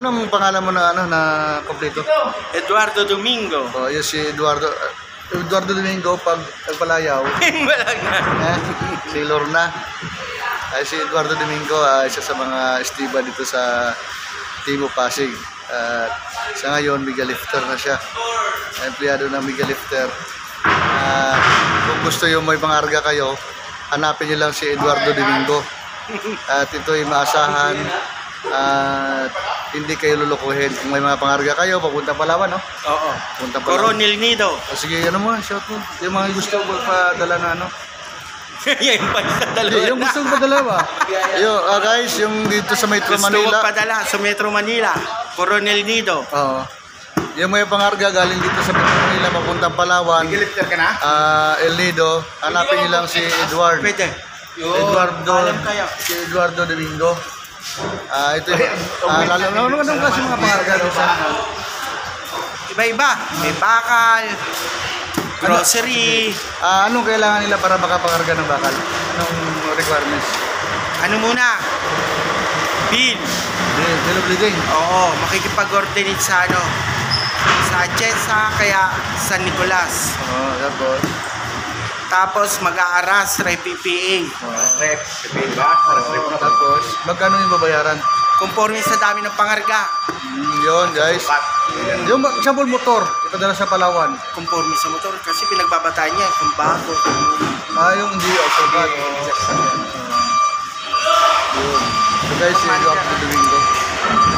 Anong pangalan mo na na kompleto? Eduardo Domingo. Oh, yun si Eduardo. Eduardo Domingo pag nagpalayaw. Walang na. Si Lorna. Ay, si Eduardo Domingo, isa sa mga estiba dito sa Timo Pasig. Sa ngayon, Mega Lifter na siya. Empleyado ng Mega Lifter. Kung gusto yung may pangarga kayo, hanapin niyo lang si Eduardo Domingo. At ito'y maasahan. Hindi kayo lulukuhin. Kung may mga pangarga kayo, papunta Palawan, no? Oo. Punta Palawan. Coronel Nido. Sige, ano mo, shout mo. Yung mga gusto mo padala na ano. Yan pa sa dalawa. Yung gusto mo padala ba? Guys, yung dito sa Metro Gusto Manila. ko padala sa Metro Manila. Coronel Nido. Oo. Yung may pangarga galing dito sa Metro Manila, papuntang Palawan. Lifter ka na? El Nido, hanapin niyo lang si Edward. Pwede. Si Eduardo Domingo. Ito yung anong klase mga pangarga dito sa Iba-iba. May bakal, grocery. anong kailangan nila para makapangarga ng bakal? Anong requirements? Ano muna? Bill. Bill of lading. Oo, makikipag-coordinate sa ano? Sa Chesa, kaya San Nicolas. Tapos Tapos mag-aaras, PPA. rep, tapos magkano yung babayaran? Conforme sa dami ng pangarga. Yun guys. Yung example motor, ipadala sa Palawan. Conforme sa motor kasi pinagbabataan niya kung bago. Yung hindi off-road. Yun. So guys, si Eduardo Domingo.